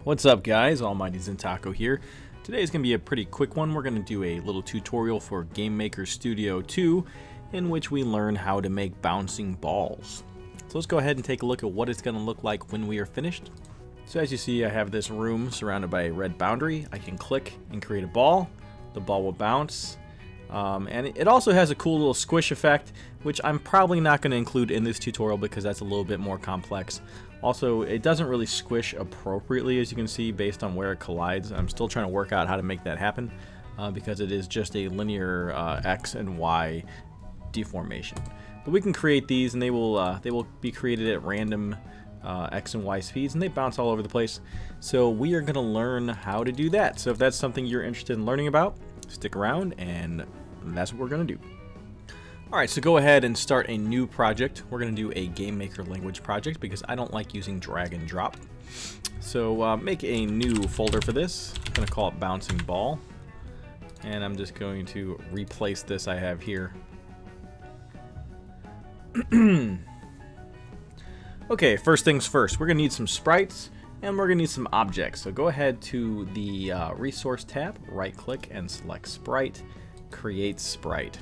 What's up guys, almightyzentaco here. Today is going to be a pretty quick one. We're going to do a little tutorial for GameMaker Studio 2 in which we learn how to make bouncing balls. So let's go ahead and take a look at what it's going to look like when we are finished. So as you see, I have this room surrounded by a red boundary. I can click and create a ball. The ball will bounce. And it also has a cool little squish effect, which I'm probably not going to include in this tutorial because that's a little bit more complex. Also, it doesn't really squish appropriately, as you can see, based on where it collides. I'm still trying to work out how to make that happen because it is just a linear X and Y deformation. But we can create these, and they will be created at random X and Y speeds, and they bounce all over the place. So we are going to learn how to do that. So if that's something you're interested in learning about, stick around, and that's what we're going to do. Alright, so go ahead and start a new project. We're going to do a GameMaker language project because I don't like using drag and drop. So make a new folder for this. I'm going to call it Bouncing Ball. And I'm just going to replace this I have here. Okay, first things first. We're going to need some sprites and we're going to need some objects. So go ahead to the Resource tab, right click and select Sprite, Create Sprite.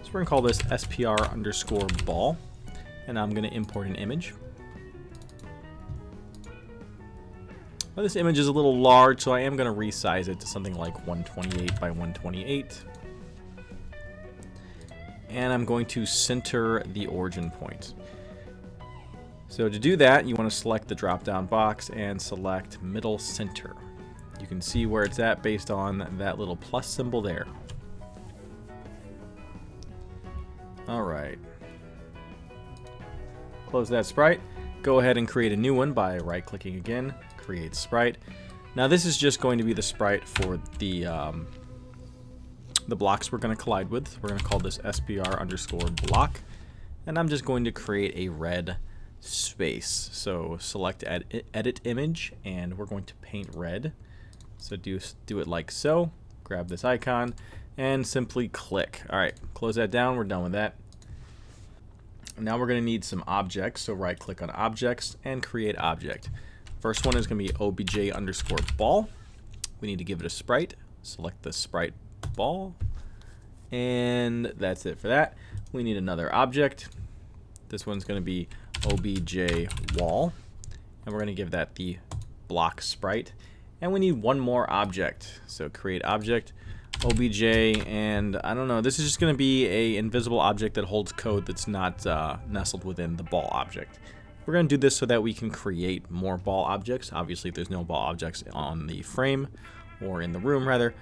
So we're going to call this SPR_ball, and I'm going to import an image. Well, this image is a little large, so I am going to resize it to something like 128 by 128. And I'm going to center the origin point. So to do that, you want to select the drop-down box and select middle center. You can see where it's at based on that little plus symbol there. Alright. Close that sprite. Go ahead and create a new one by right-clicking again. Create sprite. Now this is just going to be the sprite for the blocks we're going to collide with. We're going to call this SPR_block. And I'm just going to create a red space. So select edit image, and we're going to paint red. So do it like so. Grab this icon and simply click. Alright, close that down. We're done with that. Now we're going to need some objects. So right click on objects and create object. First one is going to be obj_ball. We need to give it a sprite. Select the sprite ball. And that's it for that. We need another object. This one's going to be obj_wall. And we're going to give that the block sprite. And we need one more object. So create object. obj, and I don't know, this is just going to be a invisible object that holds code that's not nestled within the ball object. We're going to do this so that we can create more ball objects. Obviously, if there's no ball objects on the frame, or in the room rather,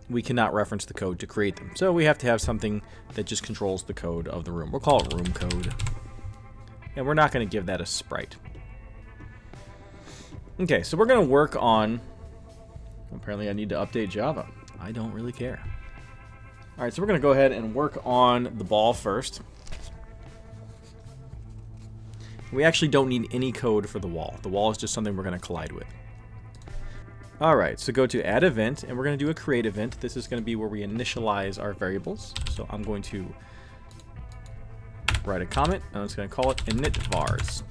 we cannot reference the code to create them. So we have to have something that just controls the code of the room. We'll call it room code. And we're not going to give that a sprite. Okay, so we're going to work on, apparently I need to update Java. I don't really care. Alright, so we're going to go ahead and work on the ball first. We actually don't need any code for the wall. The wall is just something we're going to collide with. Alright, so go to add event, and we're going to do a create event. This is going to be where we initialize our variables. So I'm going to write a comment, and I'm just going to call it initVars.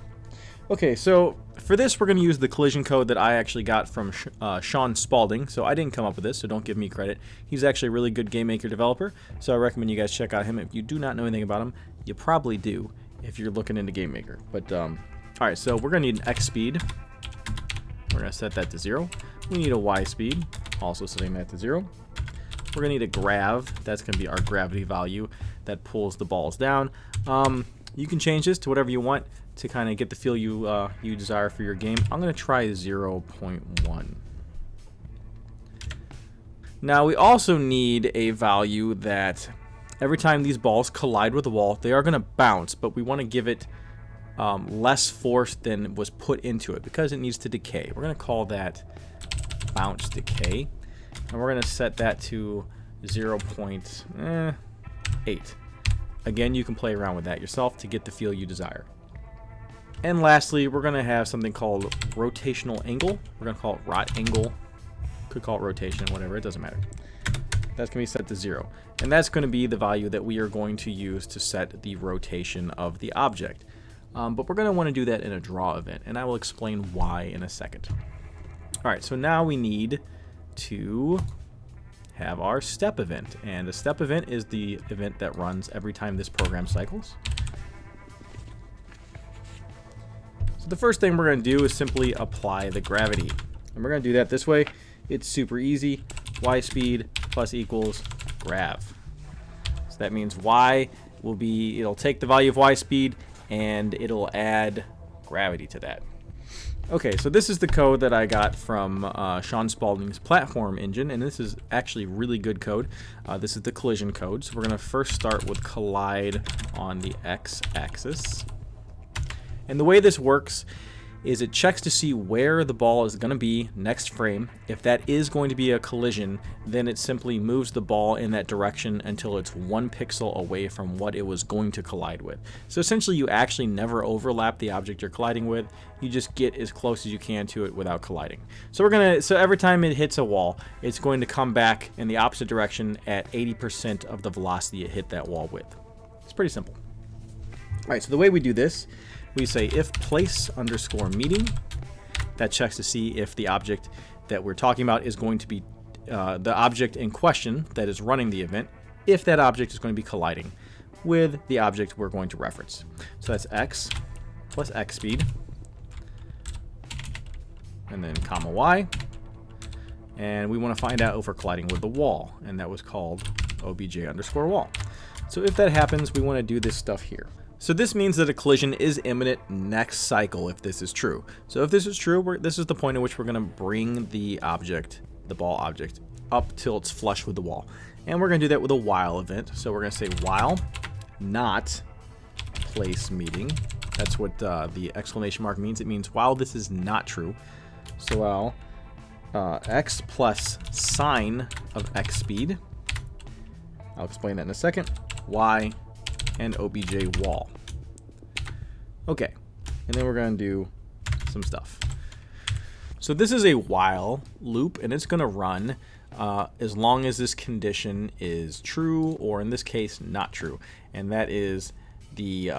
Okay, so for this, we're going to use the collision code that I actually got from Sean Spalding. So I didn't come up with this, so don't give me credit. He's actually a really good GameMaker developer, so I recommend you guys check out him. If you do not know anything about him, you probably do if you're looking into GameMaker. But, alright, so we're going to need an X speed. We're going to set that to 0. We need a Y speed, also setting that to 0. We're going to need a grav. That's going to be our gravity value that pulls the balls down. You can change this to whatever you want to kind of get the feel you desire for your game. I'm going to try 0.1. Now we also need a value that every time these balls collide with the wall, they are going to bounce, but we want to give it less force than was put into it because it needs to decay. We're going to call that bounce decay, and we're going to set that to 0.8. Again, you can play around with that yourself to get the feel you desire. And lastly, we're going to have something called rotational angle. We're going to call it rot angle. Could call it rotation, whatever, it doesn't matter. That's going to be set to 0. And that's going to be the value that we are going to use to set the rotation of the object. But we're going to want to do that in a draw event, and I will explain why in a second. All right, so now we need to have our step event, and a step event is the event that runs every time this program cycles. So the first thing we're going to do is simply apply the gravity, and we're going to do that this way. It's super easy. Y speed plus equals grav. So that means y will be, it'll take the value of y speed and it'll add gravity to that. Okay, so this is the code that I got from Sean Spaulding's platform engine, and this is actually really good code. This is the collision code. So we're going to first start with collide on the x-axis. And the way this works is it checks to see where the ball is going to be next frame. If that is going to be a collision, then it simply moves the ball in that direction until it's 1 pixel away from what it was going to collide with. So essentially you actually never overlap the object you're colliding with. You just get as close as you can to it without colliding. So so every time it hits a wall, it's going to come back in the opposite direction at 80% of the velocity it hit that wall with. It's pretty simple. All right, so the way we do this, we say if place underscore meeting. That checks to see if the object that we're talking about is going to be the object in question that is running the event, if that object is going to be colliding with the object we're going to reference. So that's x plus x speed, and then comma y. And we want to find out if we're colliding with the wall, and that was called obj underscore wall. So if that happens, we want to do this stuff here. So this means that a collision is imminent next cycle if this is true. So if this is true, this is the point at which we're going to bring the object, the ball object, up till it's flush with the wall. And we're going to do that with a while event. So we're going to say while not place meeting. That's what the exclamation mark means. It means while this is not true. So while x plus sine of x speed, I'll explain that in a second, y and obj wall. Okay, and then we're going to do some stuff. So this is a while loop, and it's going to run as long as this condition is true, or in this case, not true. And that is the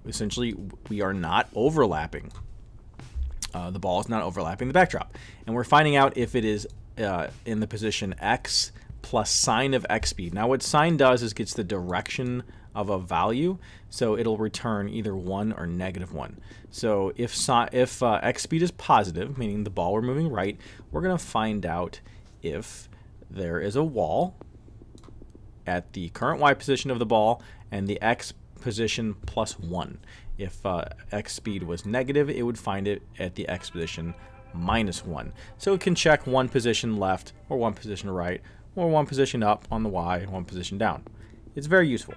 essentially we are not overlapping. The ball is not overlapping the backdrop, and we're finding out if it is in the position x plus sine of x speed. Now what sine does is gets the direction of a value, so it'll return either 1 or -1. So if x speed is positive, meaning the ball we're moving right, we're going to find out if there is a wall at the current y position of the ball and the x position plus 1. If x speed was negative, it would find it at the x position -1. So it can check 1 position left or 1 position right, or 1 position up on the y and 1 position down. It's very useful.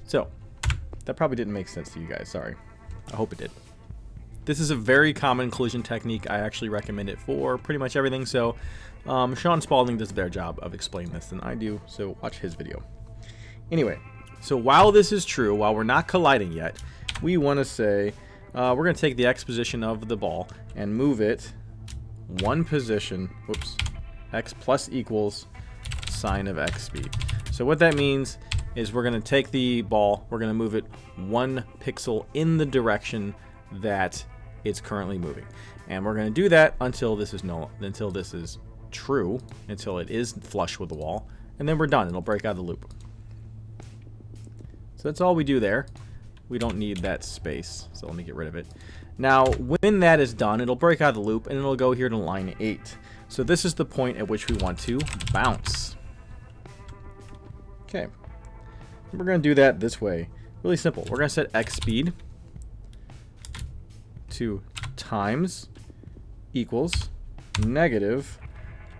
So, that probably didn't make sense to you guys, sorry. I hope it did. This is a very common collision technique. I actually recommend it for pretty much everything, so Sean Spaulding does a better job of explaining this than I do, so watch his video. Anyway, so while this is true, while we're not colliding yet, we want to say, we're going to take the x position of the ball and move it 1 position, whoops, x plus equals sine of x speed. So what that means is we're going to take the ball, we're going to move it 1 pixel in the direction that it's currently moving, and we're going to do that until this is true, until it is flush with the wall, and then we're done. It'll break out of the loop. So that's all we do there. We don't need that space, so let me get rid of it. Now, when that is done, it'll break out of the loop and it'll go here to line 8. So this is the point at which we want to bounce. Okay. We're going to do that this way. Really simple. We're going to set x speed to times equals negative,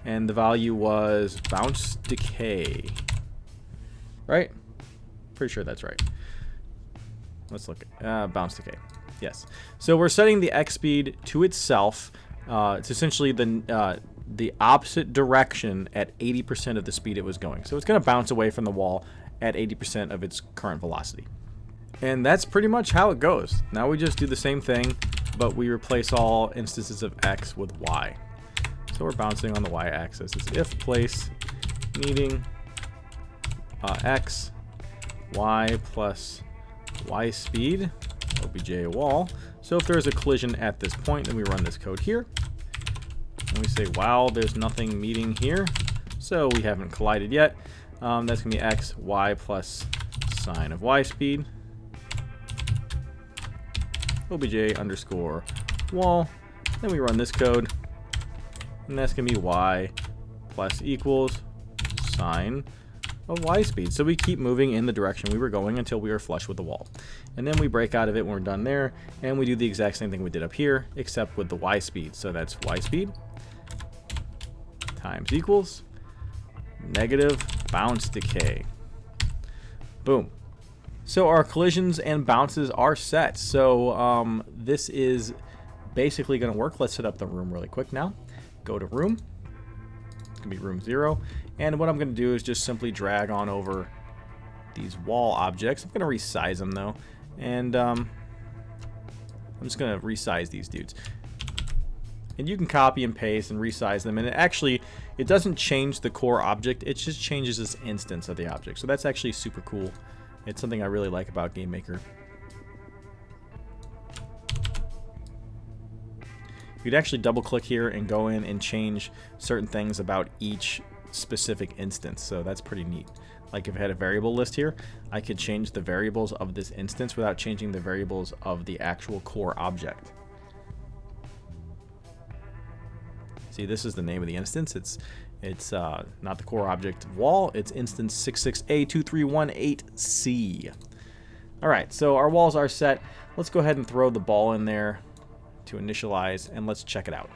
and the value was bounce decay. Right? Pretty sure that's right. Let's look at bounce decay. Yes. So we're setting the x speed to itself. It's essentially the opposite direction at 80% of the speed it was going. So it's going to bounce away from the wall at 80% of its current velocity. And that's pretty much how it goes. Now we just do the same thing, but we replace all instances of x with y. So we're bouncing on the y-axis. It's if place needing x, y plus y speed, obj wall. So if there's a collision at this point, then we run this code here. And we say, wow, there's nothing meeting here. So we haven't collided yet. That's going to be x, y plus sine of y speed. obj underscore wall. Then we run this code. And that's going to be y plus equals sine of y speed. So we keep moving in the direction we were going until we are flush with the wall. And then we break out of it when we're done there. And we do the exact same thing we did up here, except with the y speed. So that's y speed times equals negative bounce decay. Boom. So our collisions and bounces are set. So this is basically going to work. Let's set up the room really quick now. Go to room. It's going to be room 0. And what I'm going to do is just simply drag on over these wall objects. I'm going to resize them though. And I'm just going to resize these dudes. And you can copy and paste and resize them. And it doesn't change the core object. It just changes this instance of the object. So that's actually super cool. It's something I really like about GameMaker. You'd actually double click here and go in and change certain things about each specific instance. So that's pretty neat. Like if I had a variable list here, I could change the variables of this instance without changing the variables of the actual core object. See, this is the name of the instance. It's not the core object wall. It's instance 66A2318C. All right, so our walls are set. Let's go ahead and throw the ball in there to initialize, and let's check it out.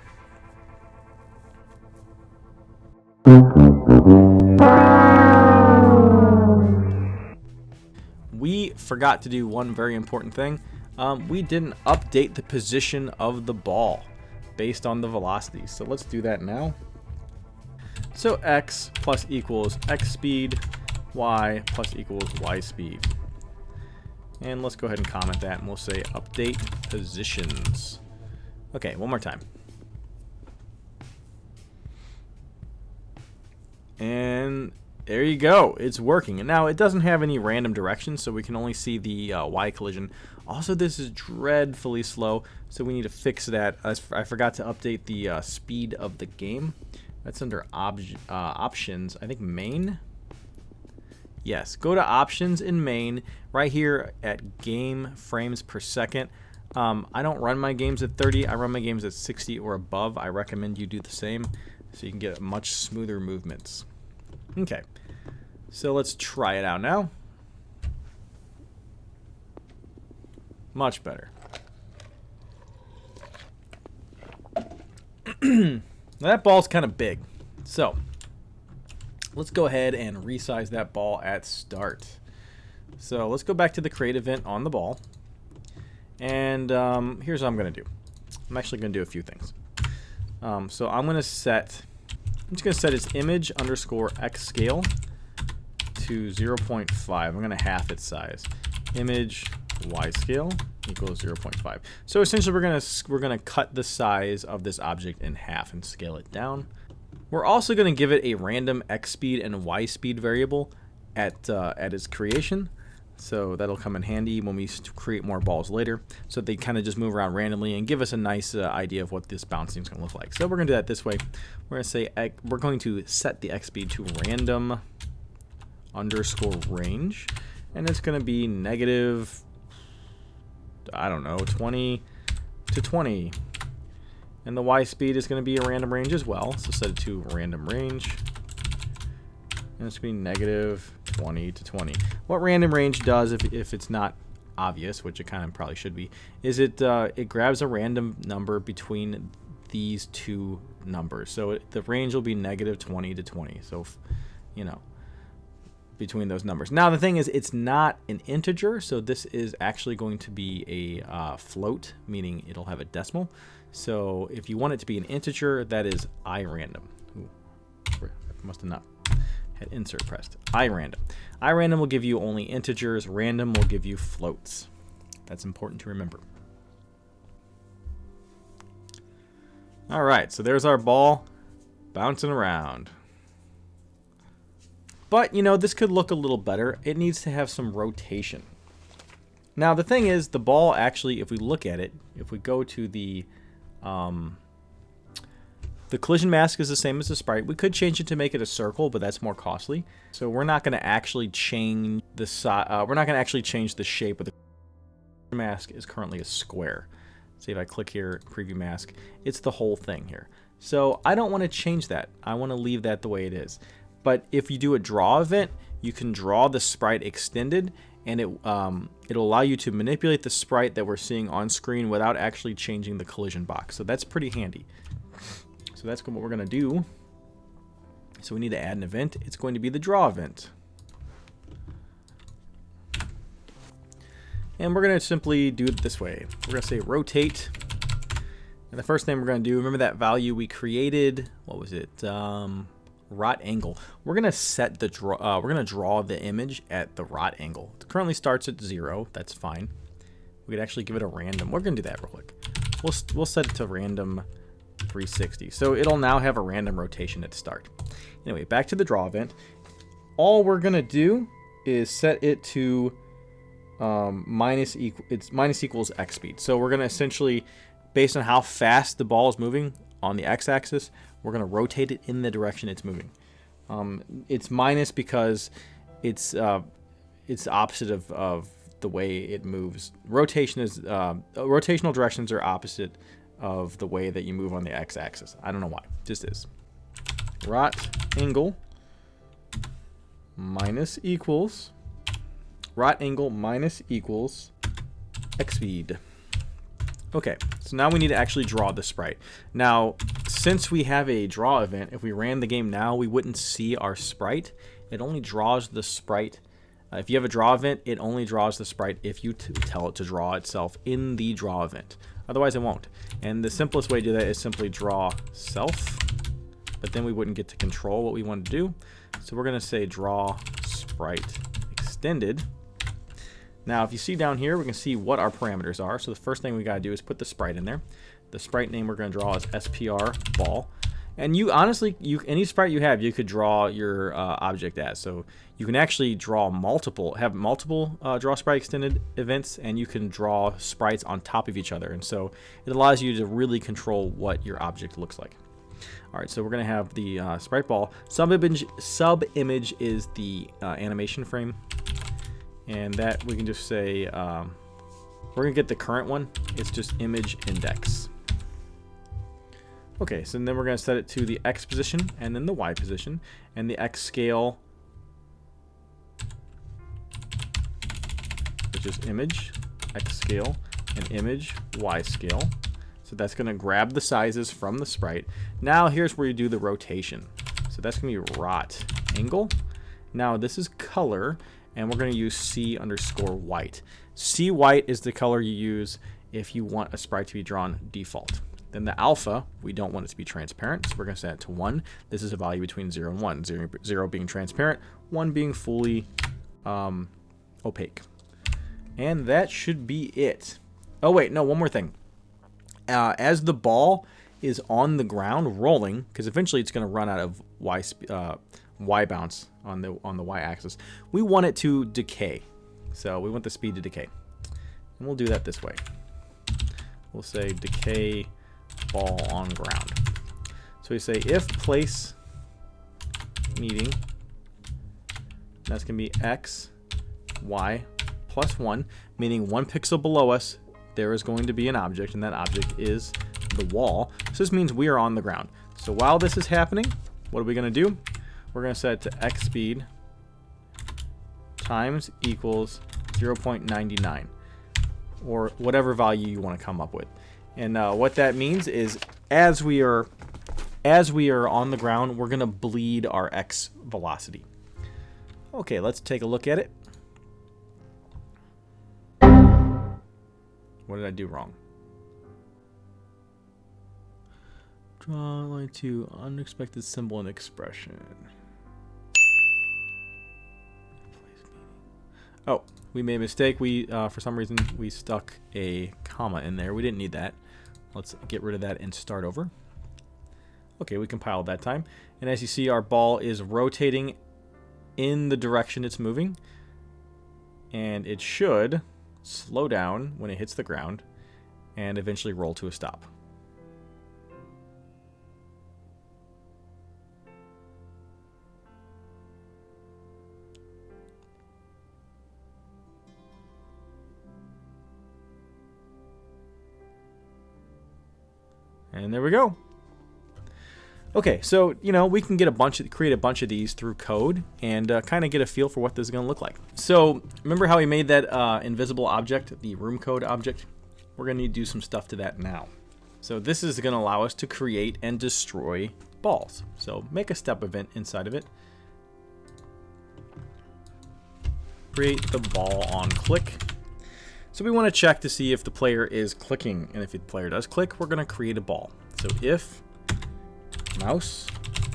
We forgot to do one very important thing. We didn't update the position of the ball based on the velocity. So let's do that now. So x plus equals x speed, y plus equals y speed. And let's go ahead and comment that, and we'll say update positions. Okay, one more time. And there you go. It's working. And now it doesn't have any random directions, so we can only see the y collision. Also, this is dreadfully slow, so we need to fix that. I forgot to update the speed of the game. That's under options, I think main. Yes, go to options in main, right here at game frames per second. I don't run my games at 30, I run my games at 60 or above. I recommend you do the same so you can get much smoother movements. Okay, so let's try it out now. Much better. That ball's kind of big, so let's go ahead and resize that ball at start. So let's go back to the create event on the ball, and here's what I'm going to do. I'm actually going to do a few things. So I'm just going to set its image underscore x scale to 0.5. I'm going to half its size. Image y scale equals 0.5. So essentially we're gonna cut the size of this object in half and scale it down. We're also going to give it a random x speed and y speed variable at its creation. So that'll come in handy when we create more balls later. So they kind of just move around randomly and give us a nice idea of what this bouncing is going to look like. So we're going to do that this way. We're going to say we're going to set the x speed to random underscore range, and it's going to be negative, I don't know, 20 to 20. And the y speed is going to be a random range as well. So set it to random range. And it's going to be negative 20 to 20. What random range does, if it's not obvious, which it kind of probably should be, is it grabs a random number between these two numbers. So the range will be negative 20 to 20. So, you know, between those numbers. Now the thing is, it's not an integer, so this is actually going to be a float, meaning it'll have a decimal. So if you want it to be an integer, that is irandom. Ooh, I must have not had insert pressed. Irandom. Irandom will give you only integers. Random will give you floats. That's important to remember. All right, so there's our ball bouncing around. But, you know, this could look a little better. It needs to have some rotation. Now the thing is, the ball actually, if we look at it, if we go to the collision mask is the same as the sprite. We could change it to make it a circle, but that's more costly. So we're not going to actually change the we're not going to actually change the shape of the mask. Is currently a square. See if I click here, preview mask, it's the whole thing here. So I don't want to change that. I want to leave that the way it is. But if you do a draw event, you can draw the sprite extended, and it'll allow you to manipulate the sprite that we're seeing on screen without actually changing the collision box. So that's pretty handy. So that's what we're going to do. So we need to add an event. It's going to be the draw event. And we're going to simply do it this way. We're going to say rotate. And the first thing we're going to do, remember that value we created, what was it? Rot angle. We're going to set the we're going to draw the image at the rot angle. It currently starts at 0. That's fine. We could actually give it a random. We're going to do that real quick. We'll set it to random 360. So it'll now have a random rotation at the start. Anyway, back to the draw event. All we're going to do is set it to minus equals x speed. So we're going to essentially, based on how fast the ball is moving on the x-axis, we're going to rotate it in the direction it's moving. It's minus because it's opposite of the way it moves. Rotational directions are opposite of the way that you move on the x-axis. I don't know why. Just is. Rot angle minus equals x speed. Okay, so now we need to actually draw the sprite. Now, since we have a draw event, if we ran the game now, we wouldn't see our sprite. It only draws the sprite. If you have a draw event, it only draws the sprite if you tell it to draw itself in the draw event. Otherwise, it won't. And the simplest way to do that is simply draw self, but then we wouldn't get to control what we want to do. So we're going to say draw sprite extended. Now, if you see down here, we can see what our parameters are. So the first thing we got to do is put the sprite in there. The sprite name we're going to draw is SPR ball. And you honestly, any sprite you have, you could draw your object as. So you can actually draw multiple draw sprite extended events, and you can draw sprites on top of each other. And so it allows you to really control what your object looks like. All right, so we're going to have the sprite ball. Sub image is the animation frame. And that we can just say, we're going to get the current one. It's just image index. Okay, so then we're going to set it to the X position and then the Y position. And the X scale, which is image, X scale, and image, Y scale. So that's going to grab the sizes from the sprite. Now here's where you do the rotation. So that's going to be rot angle. Now this is color. And we're going to use C_white. C white is the color you use if you want a sprite to be drawn default. Then the alpha, we don't want it to be transparent, so we're going to set it to 1. This is a value between 0 and 1. 0 being transparent, 1 being fully opaque. And that should be it. Oh wait, no, one more thing. As the ball is on the ground rolling, because eventually it's going to run out of Y bounce on the y-axis, we want it to decay. So we want the speed to decay, and we'll do that this way. We'll say decay ball on ground. So we say if place needing, that's going to be x, y plus 1, meaning 1 pixel below us there is going to be an object, and that object is the wall. So this means we are on the ground. So while this is happening, what are we going to do? We're going to set it to x speed times equals 0.99, or whatever value you want to come up with. And what that means is as we are on the ground, we're going to bleed our x velocity. Okay, let's take a look at it. What did I do wrong? Draw line to unexpected symbol and expression. Oh, we made a mistake. We for some reason we stuck a comma in there. We didn't need that. Let's get rid of that and start over. Okay, we compiled that time. And as you see, our ball is rotating in the direction it's moving. And it should, slow down when it hits the ground, and eventually roll to a stop. And there we go. Okay, so, you know, we can get create a bunch of these through code and kind of get a feel for what this is going to look like. So remember how we made that invisible object, the room code object? We're going to need to do some stuff to that now. So this is going to allow us to create and destroy balls. So make a step event inside of it. Create the ball on click. So we want to check to see if the player is clicking, and if the player does click, we're going to create a ball. So if mouse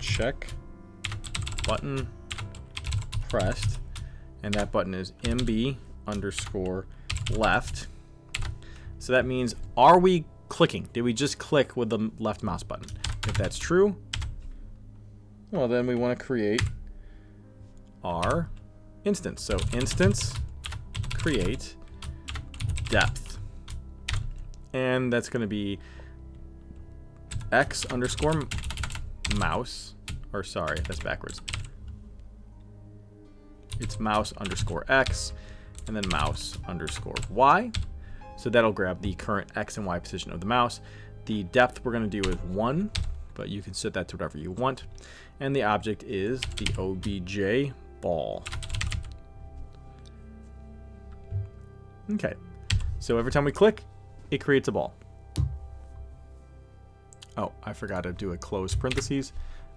check button pressed, and that button is MB underscore left. So that means, are we clicking? Did we just click with the left mouse button? If that's true, well, then we want to create our instance. So instance create depth, and that's going to be x underscore mouse, or sorry, that's backwards. It's mouse underscore x, and then mouse underscore y. So that'll grab the current x and y position of the mouse. The depth we're going to do is 1, but you can set that to whatever you want. And the object is the obj ball. Okay. So every time we click, it creates a ball. Oh, I forgot to do a close parentheses.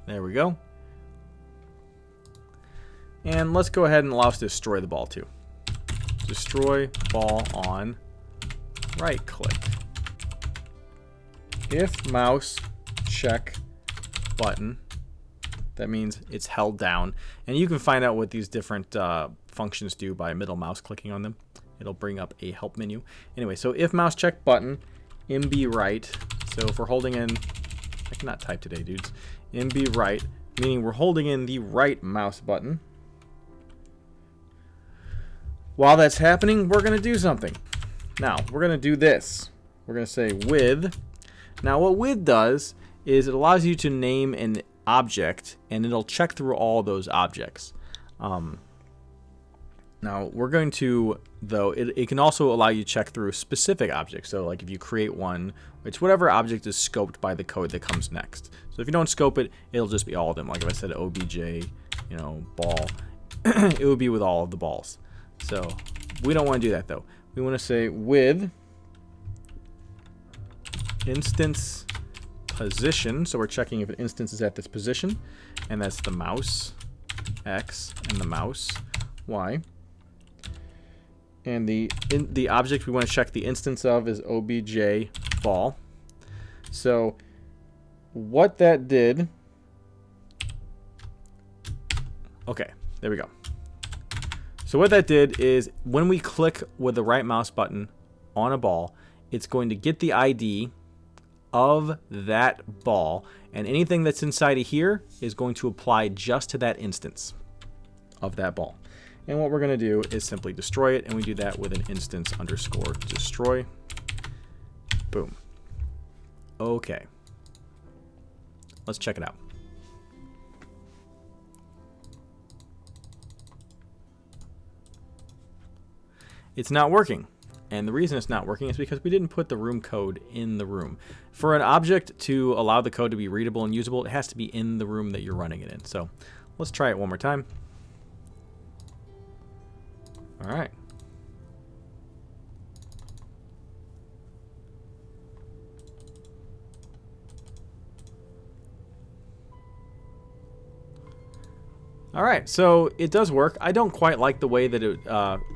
There we go. And let's go ahead and allow us to destroy the ball too. Destroy ball on right click. If mouse check button, that means it's held down. And you can find out what these different functions do by middle mouse clicking on them. It'll bring up a help menu. Anyway, so if mouse check button, MB right. So if we're holding in, I cannot type today, dudes. MB right, meaning we're holding in the right mouse button. While that's happening, we're going to do something. Now, we're going to do this. We're going to say with. Now, what with does is it allows you to name an object, and it'll check through all those objects. Now, we're going to, though, it can also allow you to check through specific objects. So, like if you create one, it's whatever object is scoped by the code that comes next. So if you don't scope it, it'll just be all of them. Like if I said obj, you know, ball, it would be with all of the balls. So we don't want to do that, though. We want to say with instance position. So we're checking if an instance is at this position, and that's the mouse X and the mouse Y. And the object we want to check the instance of is obj ball. So what that did, okay, there we go. So what that did is when we click with the right mouse button on a ball, it's going to get the ID of that ball, and anything that's inside of here is going to apply just to that instance of that ball. And what we're going to do is simply destroy it, and we do that with an instance underscore destroy. Boom. Okay. Let's check it out. It's not working. And the reason it's not working is because we didn't put the room code in the room. For an object to allow the code to be readable and usable, it has to be in the room that you're running it in. So let's try it one more time. All right. All right, so it does work. I don't quite like the way that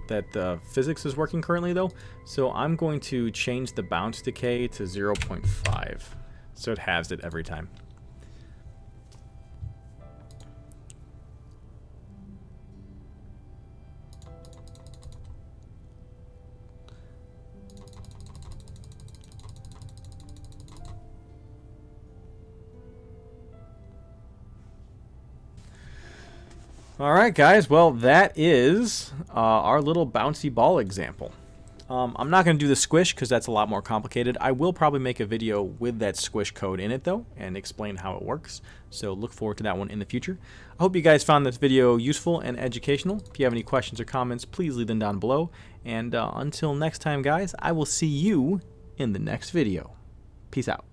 that the physics is working currently, though. So I'm going to change the bounce decay to 0.5, so it halves it every time. All right, guys. Well, that is our little bouncy ball example. I'm not going to do the squish because that's a lot more complicated. I will probably make a video with that squish code in it though and explain how it works. So look forward to that one in the future. I hope you guys found this video useful and educational. If you have any questions or comments, please leave them down below. And until next time, guys, I will see you in the next video. Peace out.